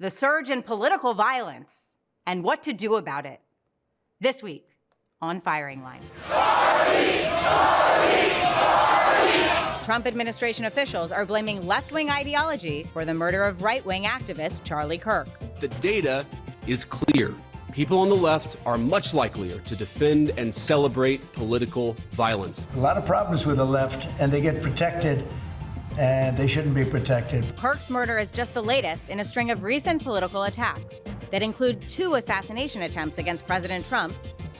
the surge in political violence, and what to do about it. This week on Firing Line. Trump administration officials are blaming left-wing ideology for the murder of right-wing activist Charlie Kirk. The data is clear. People on the left are much likelier to defend and celebrate political violence. A lot of problems with the left, and they get protected, and they shouldn't be protected. Kirk's murder is just the latest in a string of recent political attacks that include 2 assassination attempts against President Trump,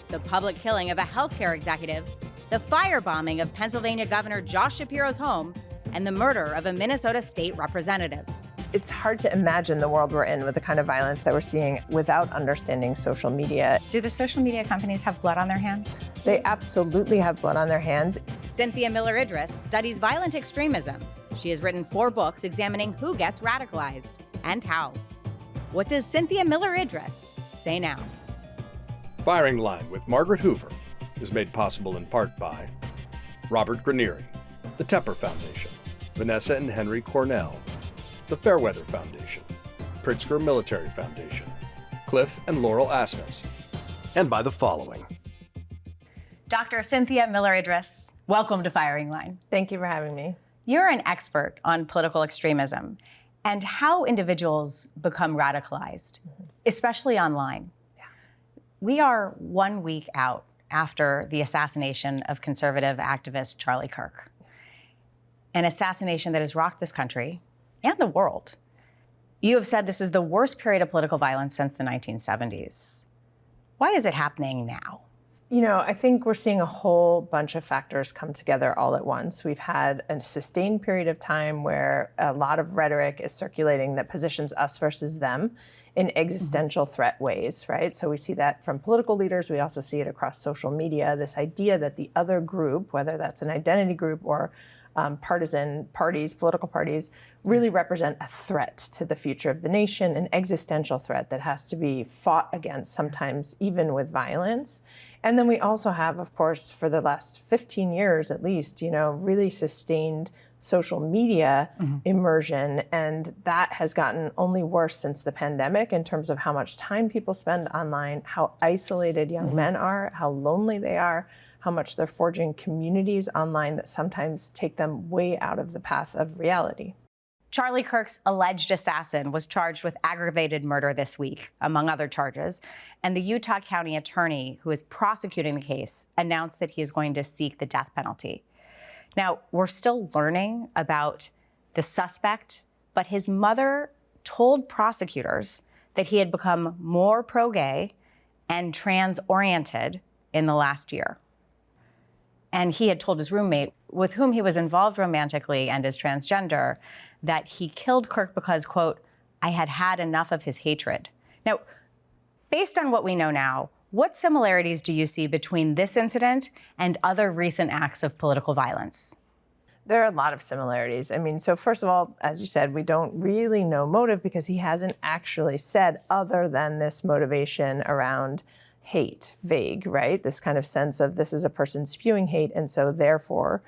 the public killing of a healthcare executive, the firebombing of Pennsylvania Governor Josh Shapiro's home, and the murder of a Minnesota state representative. It's hard to imagine the world we're in with the kind of violence that we're seeing without understanding social media. Do the social media companies have blood on their hands? They absolutely have blood on their hands. Cynthia Miller-Idriss studies violent extremism. She has written 4 books examining who gets radicalized and how. What does Cynthia Miller-Idriss say now? Firing Line with Margaret Hoover is made possible in part by Robert Granieri, the Tepper Foundation, Vanessa and Henry Cornell, the Fairweather Foundation, Pritzker Military Foundation, Cliff and Laurel Asmus, and by the following. Dr. Cynthia Miller-Idriss, welcome to Firing Line. Thank you for having me. You're an expert on political extremism and how individuals become radicalized, especially online. Yeah. We are 1 week out after the assassination of conservative activist Charlie Kirk, an assassination that has rocked this country and the world. You have said this is the worst period of political violence since the 1970s. Why is it happening now? You know, I think we're seeing a whole bunch of factors come together all at once. We've had a sustained period of time where a lot of rhetoric is circulating that positions us versus them in existential threat ways, right? So we see that from political leaders. We also see it across social media, this idea that the other group, whether that's an identity group or partisan parties, political parties, really represent a threat to the future of the nation, an existential threat that has to be fought against, sometimes even with violence. And then we also have, of course, for the last 15 years at least, you know, really sustained social media immersion. And that has gotten only worse since the pandemic in terms of how much time people spend online, how isolated young men are, how lonely they are, how much they're forging communities online that sometimes take them way out of the path of reality. Charlie Kirk's alleged assassin was charged with aggravated murder this week, among other charges, and the Utah County attorney who is prosecuting the case announced that he is going to seek the death penalty. Now, we're still learning about the suspect, but his mother told prosecutors that he had become more pro-gay and trans-oriented in the last year. And he had told his roommate, with whom he was involved romantically and is transgender, that he killed Kirk because, quote, I had had enough of his hatred. Now, based on what we know now, what similarities do you see between this incident and other recent acts of political violence? There are a lot of similarities. I mean, so first of all, as you said, we don't really know motive because he hasn't actually said other than this motivation around hate, vague, right? This kind of sense of this is a person spewing hate, and so therefore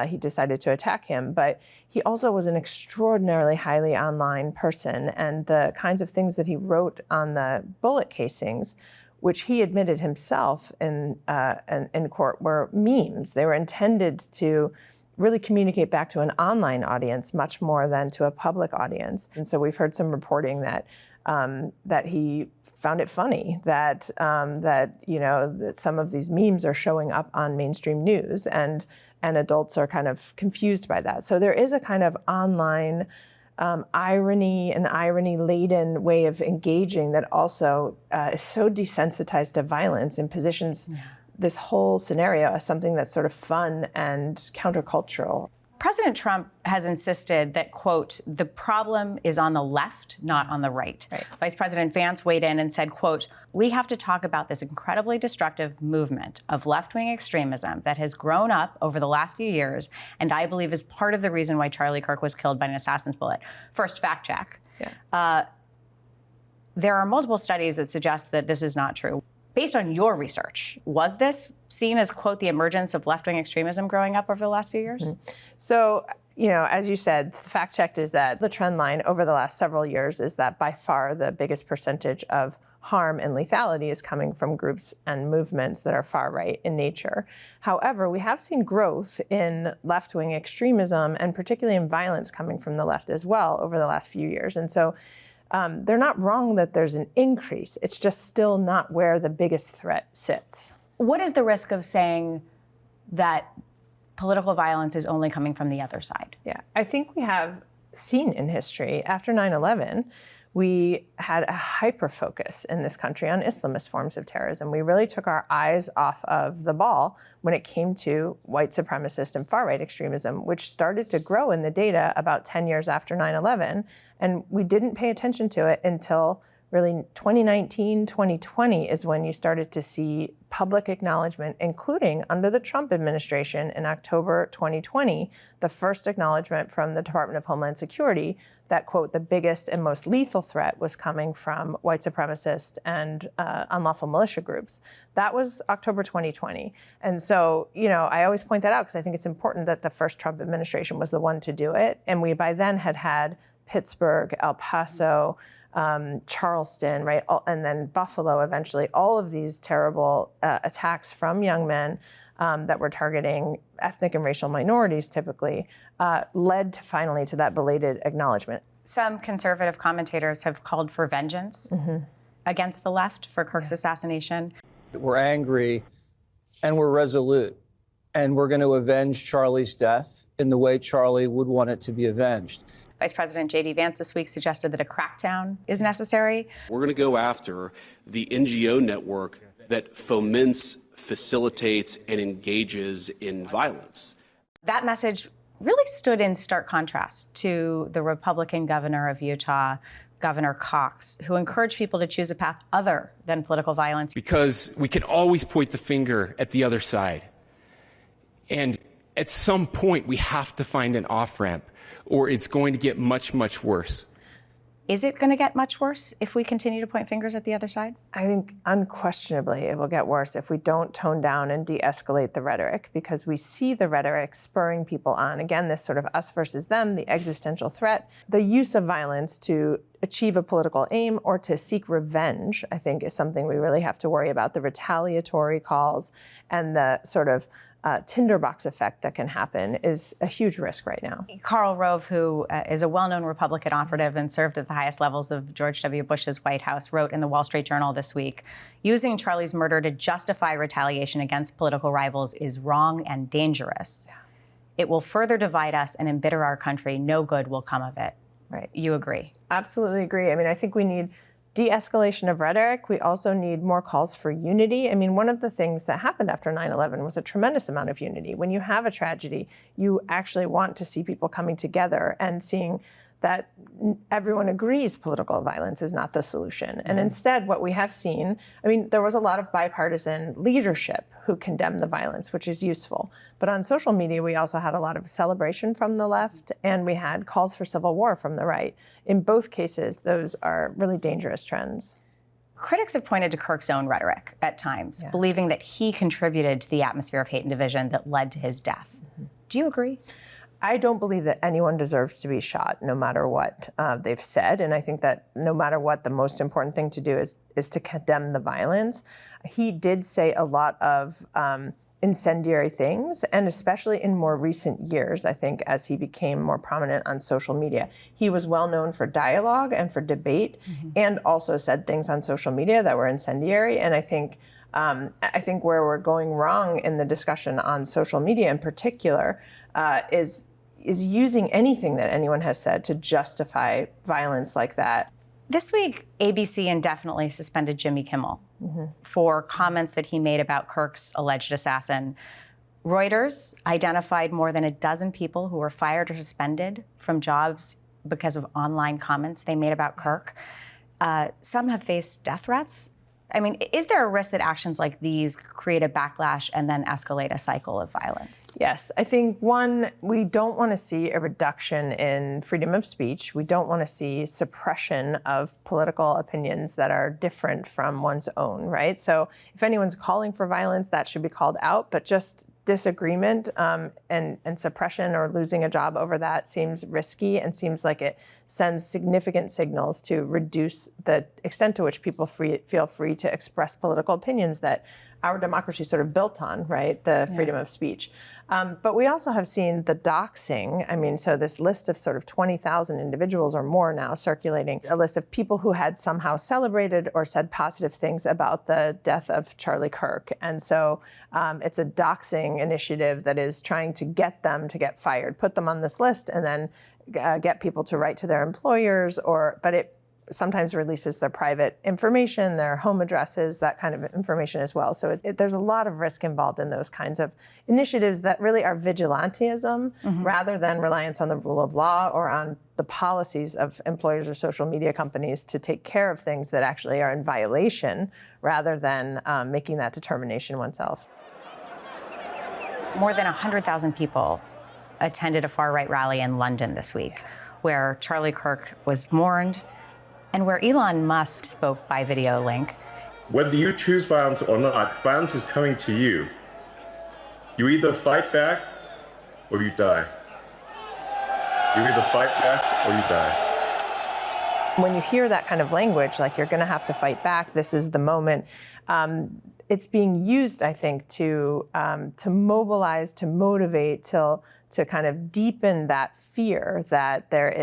he decided to attack him. But he also was an extraordinarily highly online person, and the kinds of things that he wrote on the bullet casings, which he admitted himself in court, were memes. They were intended to really communicate back to an online audience much more than to a public audience. And so we've heard some reporting that that he found it funny that that some of these memes are showing up on mainstream news, and adults are kind of confused by that. So there is a kind of online irony and irony-laden way of engaging that also is so desensitized to violence and positions this whole scenario as something that's sort of fun and countercultural. President Trump has insisted that, quote, the problem is on the left, not on the right. Vice President Vance weighed in and said, quote, we have to talk about this incredibly destructive movement of left-wing extremism that has grown up over the last few years, and I believe is part of the reason why Charlie Kirk was killed by an assassin's bullet. First, fact check. There are multiple studies that suggest that this is not true. Based on your research, was this seen as, quote, the emergence of left-wing extremism growing up over the last few years? So You know, as you said, the fact checked is that the trend line over the last several years is that by far the biggest percentage of harm and lethality is coming from groups and movements that are far right in nature. However, we have seen growth in left-wing extremism and particularly in violence coming from the left as well over the last few years. And so they're not wrong that there's an increase. It's just still not where the biggest threat sits. What is the risk of saying that political violence is only coming from the other side? Yeah, I think we have seen in history, after 9/11, we had a hyper-focus in this country on Islamist forms of terrorism. We really took our eyes off of the ball when it came to white supremacist and far-right extremism, which started to grow in the data about 10 years after 9/11, and we didn't pay attention to it until really 2019, 2020 is when you started to see public acknowledgement, including under the Trump administration in October 2020, the first acknowledgement from the Department of Homeland Security that, quote, the biggest and most lethal threat was coming from white supremacist and unlawful militia groups. That was October 2020. And so, you know, I always point that out because I think it's important that the first Trump administration was the one to do it. And we by then had Pittsburgh, El Paso, Charleston, right, and then Buffalo eventually, all of these terrible attacks from young men that were targeting ethnic and racial minorities typically led finally to that belated acknowledgement. Some conservative commentators have called for vengeance against the left for Kirk's assassination. We're angry and we're resolute, and we're going to avenge Charlie's death in the way Charlie would want it to be avenged. Vice President J.D. Vance this week suggested that a crackdown is necessary. We're going to go after the NGO network that foments, facilitates, and engages in violence. That message really stood in stark contrast to the Republican governor of Utah, Governor Cox, who encouraged people to choose a path other than political violence. Because we can always point the finger at the other side. And at some point, we have to find an off-ramp, or it's going to get much, much worse. Is it going to get much worse if we continue to point fingers at the other side? I think unquestionably it will get worse if we don't tone down and de-escalate the rhetoric, because we see the rhetoric spurring people on. Again, this sort of us versus them, the existential threat, the use of violence to achieve a political aim or to seek revenge, I think is something we really have to worry about. The retaliatory calls and the sort of tinderbox effect that can happen is a huge risk right now. Karl Rove, who is a well-known Republican operative and served at the highest levels of George W. Bush's White House, wrote in the Wall Street Journal this week, using Charlie's murder to justify retaliation against political rivals is wrong and dangerous. Yeah. It will further divide us and embitter our country. No good will come of it. Right. You agree? Absolutely agree. I mean, I think we need de-escalation of rhetoric. We also need more calls for unity. I mean, one of the things that happened after 9/11 was a tremendous amount of unity. When you have a tragedy, you actually want to see people coming together and seeing that everyone agrees political violence is not the solution. And instead, what we have seen, I mean, there was a lot of bipartisan leadership who condemned the violence, which is useful. But on social media, we also had a lot of celebration from the left, and we had calls for civil war from the right. In both cases, those are really dangerous trends. Critics have pointed to Kirk's own rhetoric at times, believing that he contributed to the atmosphere of hate and division that led to his death. Do you agree? I don't believe that anyone deserves to be shot, no matter what they've said. And I think that no matter what, the most important thing to do is to condemn the violence. He did say a lot of incendiary things, and especially in more recent years, I think, as he became more prominent on social media. He was well known for dialogue and for debate, and also said things on social media that were incendiary. And I think where we're going wrong in the discussion on social media in particular is using anything that anyone has said to justify violence like that. This week, ABC indefinitely suspended Jimmy Kimmel for comments that he made about Kirk's alleged assassin. Reuters identified more than a dozen people who were fired or suspended from jobs because of online comments they made about Kirk. Some have faced death threats. I mean, is there a risk that actions like these create a backlash and then escalate a cycle of violence? Yes. I think, one, we don't want to see a reduction in freedom of speech. We don't want to see suppression of political opinions that are different from one's own, right? So if anyone's calling for violence, that should be called out, but just disagreement and suppression or losing a job over that seems risky and seems like it sends significant signals to reduce the extent to which people feel free to express political opinions that our democracy is sort of built on, right? The freedom of speech. But we also have seen the doxing. I mean, so this list of sort of 20,000 individuals or more now circulating, a list of people who had somehow celebrated or said positive things about the death of Charlie Kirk. And so it's a doxing initiative that is trying to get them to get fired, put them on this list, and then get people to write to their employers, but it sometimes releases their private information, their home addresses, that kind of information as well. So there's a lot of risk involved in those kinds of initiatives that really are vigilantism rather than reliance on the rule of law or on the policies of employers or social media companies to take care of things that actually are in violation rather than making that determination oneself. More than 100,000 people attended a far-right rally in London this week, where Charlie Kirk was mourned and where Elon Musk spoke by video link. Whether you choose violence or not, violence is coming to you. You either fight back or you die. You either fight back or you die. When you hear that kind of language, like you're going to have to fight back, this is the moment. It's being used, I think, to mobilize, to motivate, to kind of deepen that fear that there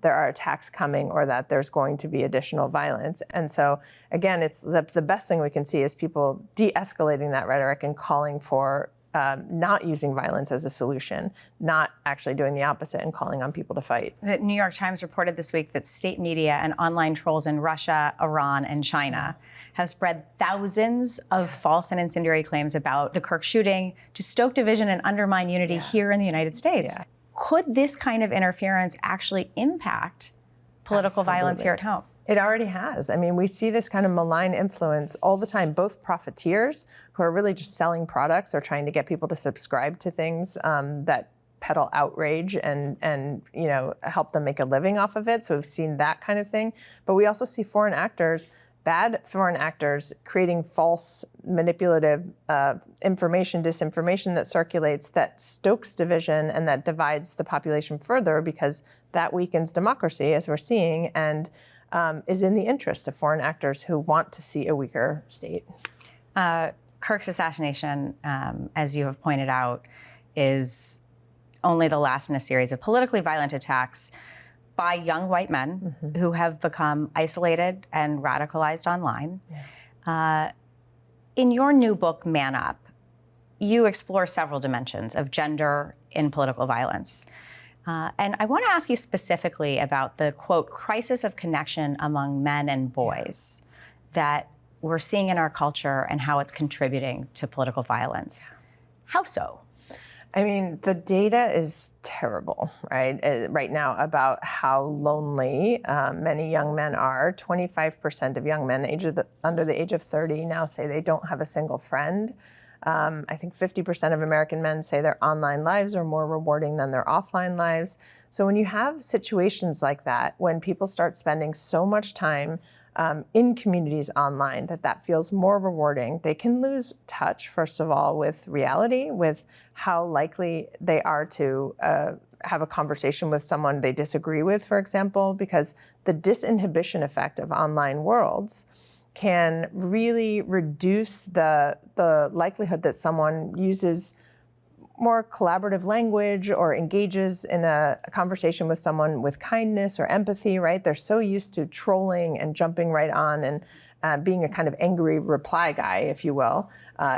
are attacks coming or that there's going to be additional violence. And so, again, it's the best thing we can see is people de-escalating that rhetoric and calling for not using violence as a solution, not actually doing the opposite and calling on people to fight. The New York Times reported this week that state media and online trolls in Russia, Iran, and China have spread thousands of false and incendiary claims about the Kirk shooting to stoke division and undermine unity here in the United States. Yeah. Could this kind of interference actually impact political violence here at home? It already has. I mean, we see this kind of malign influence all the time, both profiteers who are really just selling products or trying to get people to subscribe to things that peddle outrage and help them make a living off of it. So we've seen that kind of thing. But we also see bad foreign actors creating false, manipulative information, disinformation that circulates, that stokes division and that divides the population further because that weakens democracy, as we're seeing, and is in the interest of foreign actors who want to see a weaker state. Kirk's assassination, as you have pointed out, is only the last in a series of politically violent attacks by young white men who have become isolated and radicalized online. Yeah. In your new book, Man Up, you explore several dimensions of gender in political violence. And I want to ask you specifically about the, quote, crisis of connection among men and boys that we're seeing in our culture and how it's contributing to political violence. How so? I mean, the data is terrible, right now about how lonely many young men are. 25% of young men under the age of 30 now say they don't have a single friend. I think 50% of American men say their online lives are more rewarding than their offline lives. So when you have situations like that, when people start spending so much time in communities online, that feels more rewarding, they can lose touch, first of all, with reality, with how likely they are to have a conversation with someone they disagree with, for example, because the disinhibition effect of online worlds can really reduce the likelihood that someone uses more collaborative language or engages in a conversation with someone with kindness or empathy, right? They're so used to trolling and jumping right on and being a kind of angry reply guy, if you will,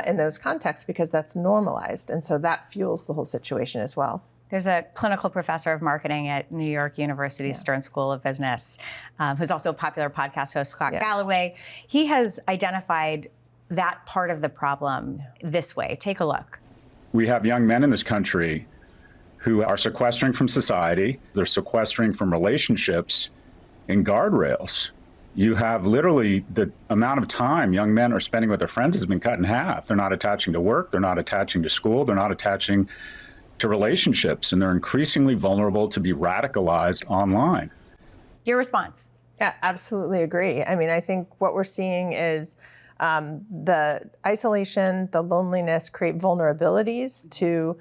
in those contexts because that's normalized. And so that fuels the whole situation as well. There's a clinical professor of marketing at New York University's Stern School of Business, who's also a popular podcast host, Scott Galloway. He has identified that part of the problem this way. Take a look. We have young men in this country who are sequestering from society. They're sequestering from relationships and guardrails. You have literally the amount of time young men are spending with their friends has been cut in half. They're not attaching to work. They're not attaching to school. They're not attaching to relationships, and they're increasingly vulnerable to be radicalized online. Your response? Yeah, absolutely agree. I mean, I think what we're seeing is The isolation, the loneliness create vulnerabilities to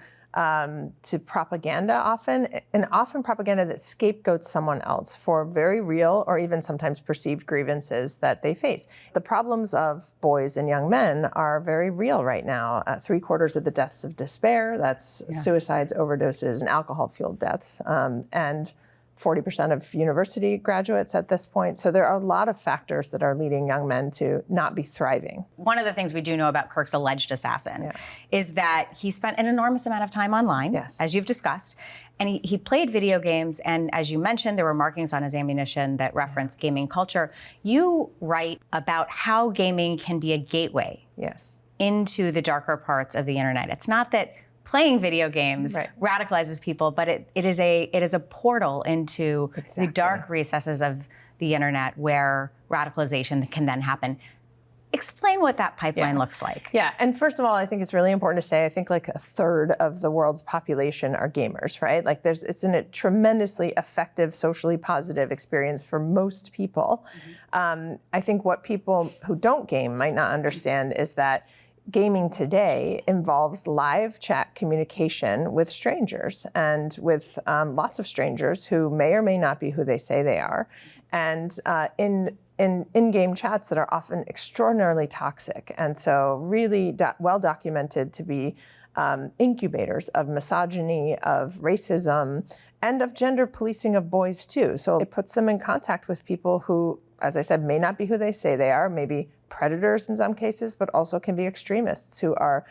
propaganda often, and often propaganda that scapegoats someone else for very real or even sometimes perceived grievances that they face. The problems of boys and young men are very real right now. 3/4 of the deaths of despair, that's suicides, overdoses, and alcohol-fueled deaths, and 40% of university graduates at this point. So there are a lot of factors that are leading young men to not be thriving. One of the things we do know about Kirk's alleged assassin is that he spent an enormous amount of time online, as you've discussed, and he played video games, and as you mentioned, there were markings on his ammunition that reference gaming culture. You write about how gaming can be a gateway into the darker parts of the internet. It's not that playing video games radicalizes people, but it is a portal into the dark recesses of the internet where radicalization can then happen. Explain what that pipeline looks like. Yeah, and first of all, I think it's really important to say, I think like 1/3 of the world's population are gamers, right? Like it's a tremendously effective, socially positive experience for most people. I think what people who don't game might not understand is that gaming today involves live chat communication with strangers and with lots of strangers who may or may not be who they say they are, and in-game chats that are often extraordinarily toxic, and so really well documented to be incubators of misogyny, of racism, and of gender policing of boys too. So it puts them in contact with people who, as I said, may not be who they say they are, maybe predators in some cases, but also can be extremists who are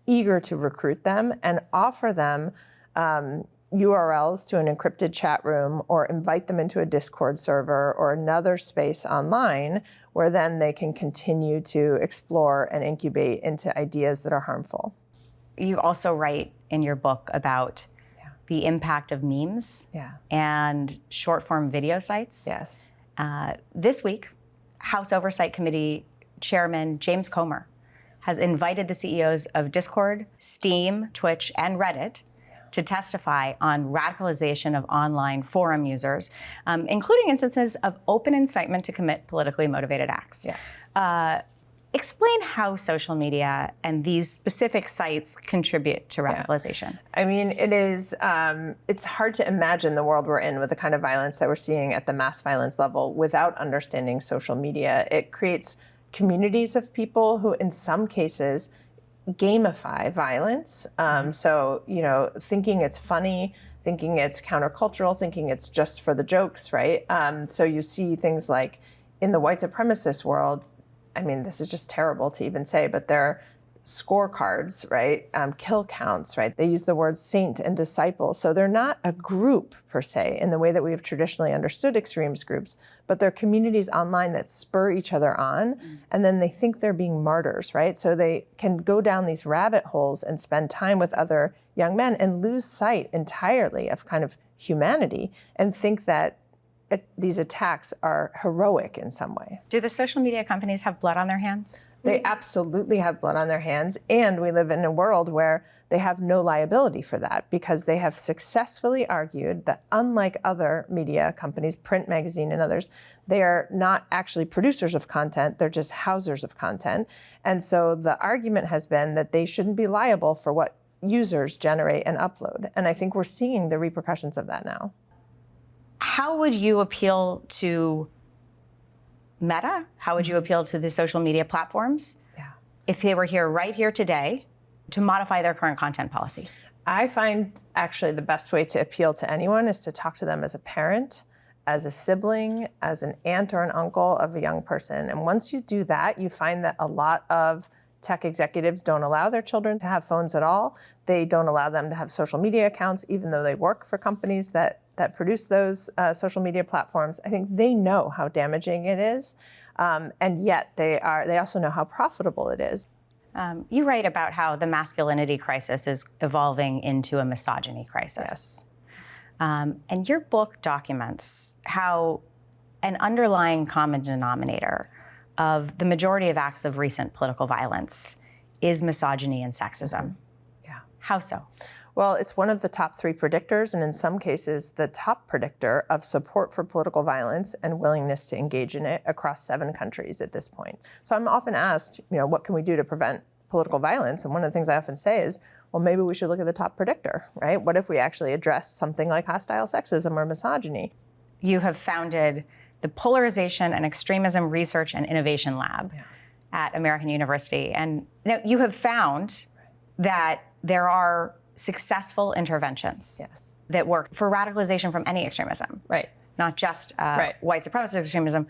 eager to recruit them and offer them URLs to an encrypted chat room or invite them into a Discord server or another space online where then they can continue to explore and incubate into ideas that are harmful. You also write in your book about the impact of memes and short-form video sites. This week, House Oversight Committee Chairman James Comer has invited the CEOs of Discord, Steam, Twitch, and Reddit to testify on radicalization of online forum users, including instances of open incitement to commit politically motivated acts. Explain how social media and these specific sites contribute to radicalization. I mean, it's hard to imagine the world we're in with the kind of violence that we're seeing at the mass violence level without understanding social media. It creates communities of people who, in some cases, gamify violence. So, thinking it's funny, thinking it's countercultural, thinking it's just for the jokes, right? So you see things like in the white supremacist world, I mean, this is just terrible to even say, but there are scorecards, right? Kill counts, right? They use the words saint and disciple. So they're not a group per se in the way that we have traditionally understood extremist groups, but they're communities online that spur each other on, and then they think they're being martyrs, right? So they can go down these rabbit holes and spend time with other young men and lose sight entirely of kind of humanity and think that these attacks are heroic in some way. Do the social media companies have blood on their hands? They absolutely have blood on their hands, and we live in a world where they have no liability for that because they have successfully argued that unlike other media companies, print, magazine, and others, they are not actually producers of content, they're just housers of content. And so the argument has been that they shouldn't be liable for what users generate and upload. And I think we're seeing the repercussions of that now. How would you appeal to Meta? How would you appeal to the social media platforms if they were right here today to modify their current content policy? I find actually the best way to appeal to anyone is to talk to them as a parent, as a sibling, as an aunt or an uncle of a young person. And once you do that, you find that a lot of tech executives don't allow their children to have phones at all. They don't allow them to have social media accounts, even though they work for companies that produce those social media platforms. I think they know how damaging it is, and yet they also know how profitable it is. You write about how the masculinity crisis is evolving into a misogyny crisis. And your book documents how an underlying common denominator of the majority of acts of recent political violence is misogyny and sexism. How so? Well, it's one of the top 3 predictors, and in some cases, the top predictor of support for political violence and willingness to engage in it across 7 countries at this point. So I'm often asked, what can we do to prevent political violence? And one of the things I often say is, well, maybe we should look at the top predictor, right? What if we actually address something like hostile sexism or misogyny? You have founded the Polarization and Extremism Research and Innovation Lab at American University. And you have found that there are successful interventions that work for radicalization from any extremism, right? Not just white supremacist extremism.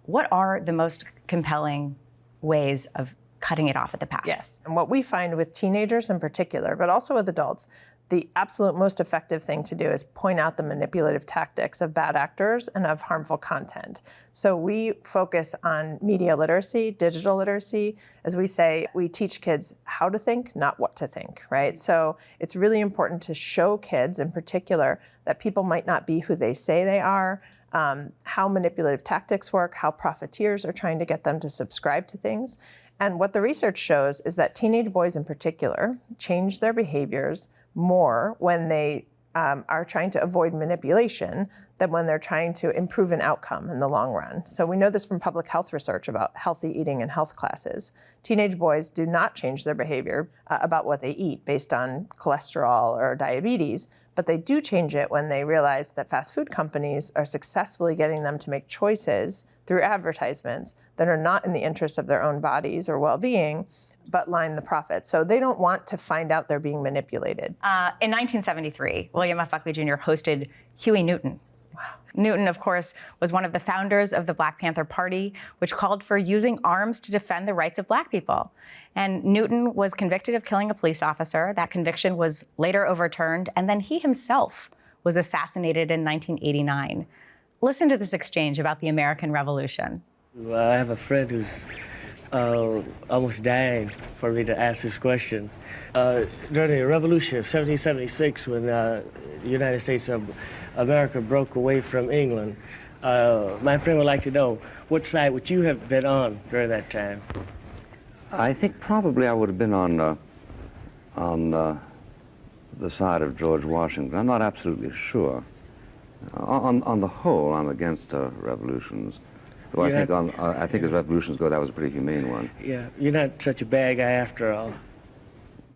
What are the most compelling ways of cutting it off at the pass? Yes, and what we find with teenagers in particular, but also with adults, the absolute most effective thing to do is point out the manipulative tactics of bad actors and of harmful content. So we focus on media literacy, digital literacy. As we say, we teach kids how to think, not what to think, right? So it's really important to show kids in particular that people might not be who they say they are, how manipulative tactics work, how profiteers are trying to get them to subscribe to things. And what the research shows is that teenage boys in particular change their behaviors more when they are trying to avoid manipulation than when they're trying to improve an outcome in the long run. So we know this from public health research about healthy eating in health classes. Teenage boys do not change their behavior about what they eat based on cholesterol or diabetes, but they do change it when they realize that fast food companies are successfully getting them to make choices through advertisements that are not in the interest of their own bodies or well-being, but line the profits. So they don't want to find out they're being manipulated. In 1973, William F. Buckley Jr. hosted Huey Newton. Wow. Newton, of course, was one of the founders of the Black Panther Party, which called for using arms to defend the rights of Black people. And Newton was convicted of killing a police officer. That conviction was later overturned, and then he himself was assassinated in 1989. Listen to this exchange about the American Revolution. I have a friend who's almost dying for me to ask this question. During the Revolution of 1776, when the United States of America broke away from England, my friend would like to know, what side would you have been on during that time? I think probably I would have been on the side of George Washington. I'm not absolutely sure. On the whole, I'm against revolutions. Though I think as revolutions go, that was a pretty humane one. Yeah, you're not such a bad guy after all.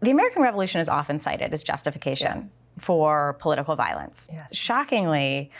The American Revolution is often cited as justification for political violence. Yes. Shockingly,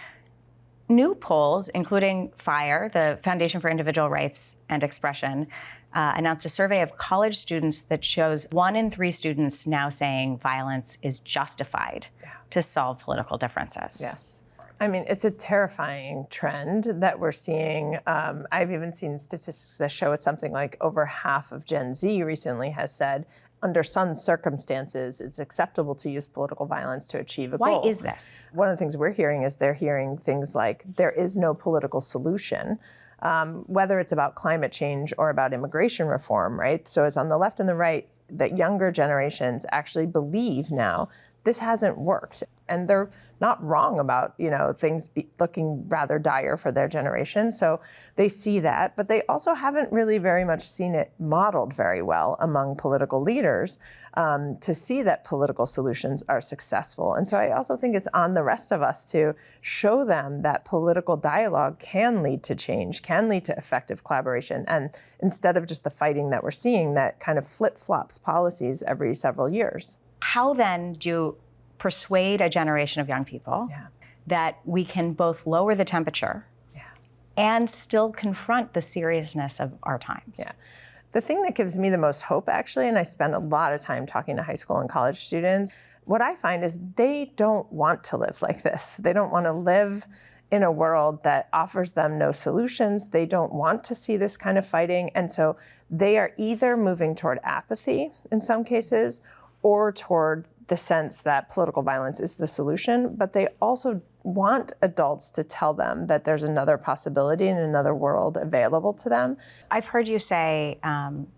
new polls, including FIRE, the Foundation for Individual Rights and Expression, announced a survey of college students that shows 1 in 3 students now saying violence is justified to solve political differences. Yes. I mean, it's a terrifying trend that we're seeing. I've even seen statistics that show it's something like over half of Gen Z recently has said, under some circumstances, it's acceptable to use political violence to achieve a goal. Why is this? One of the things we're hearing is they're hearing things like, there is no political solution, whether it's about climate change or about immigration reform, right? So it's on the left and the right that younger generations actually believe now this hasn't worked. And they're not wrong about, things looking rather dire for their generation. So they see that, but they also haven't really very much seen it modeled very well among political leaders to see that political solutions are successful. And so I also think it's on the rest of us to show them that political dialogue can lead to change, can lead to effective collaboration. And instead of just the fighting that we're seeing that kind of flip-flops policies every several years. How then do you persuade a generation of young people that we can both lower the temperature and still confront the seriousness of our times? Yeah. The thing that gives me the most hope, actually, and I spend a lot of time talking to high school and college students, what I find is they don't want to live like this. They don't want to live in a world that offers them no solutions. They don't want to see this kind of fighting. And so they are either moving toward apathy in some cases or toward the sense that political violence is the solution, but they also want adults to tell them that there's another possibility and another world available to them. I've heard you say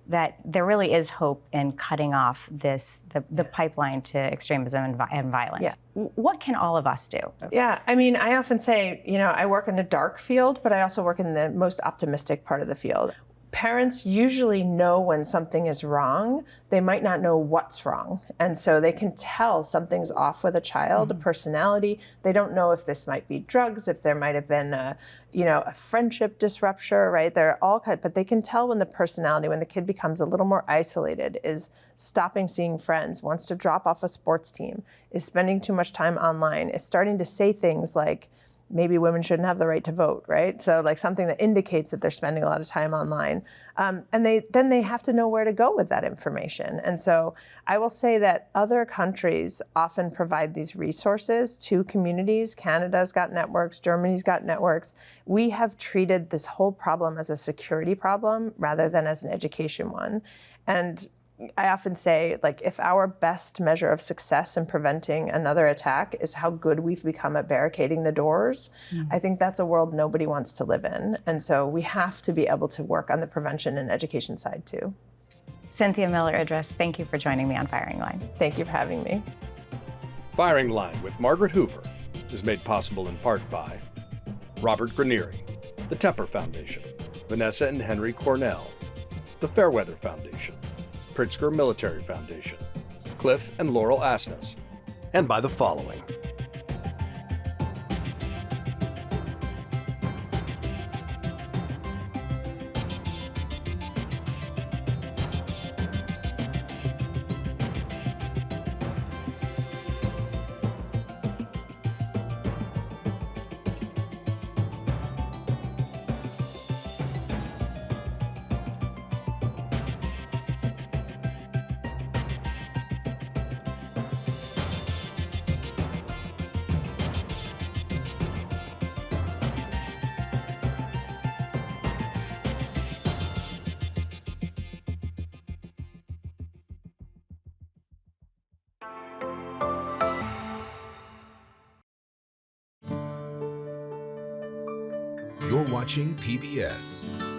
that there really is hope in cutting off the pipeline to extremism and violence. Yeah. What can all of us do? Yeah, I mean, I often say, I work in a dark field, but I also work in the most optimistic part of the field. parents usually know when something is wrong. They might not know what's wrong. And so they can tell something's off with a child, a personality. They don't know if this might be drugs, if there might have been a friendship disruption, right? They're all kinds, but they can tell when the personality, when the kid becomes a little more isolated, is stopping seeing friends, wants to drop off a sports team, is spending too much time online, is starting to say things like, maybe women shouldn't have the right to vote, right? So like something that indicates that they're spending a lot of time online. And then they have to know where to go with that information. And so I will say that other countries often provide these resources to communities. Canada's got networks, Germany's got networks. We have treated this whole problem as a security problem rather than as an education one. And I often say, like, if our best measure of success in preventing another attack is how good we've become at barricading the doors, I think that's a world nobody wants to live in. And so we have to be able to work on the prevention and education side too. Cynthia Miller-Idriss, thank you for joining me on Firing Line. Thank you for having me. Firing Line with Margaret Hoover is made possible in part by Robert Granieri, the Tepper Foundation, Vanessa and Henry Cornell, the Fairweather Foundation, Pritzker Military Foundation, Cliff and Laurel Asnes, and by the following. You're watching PBS.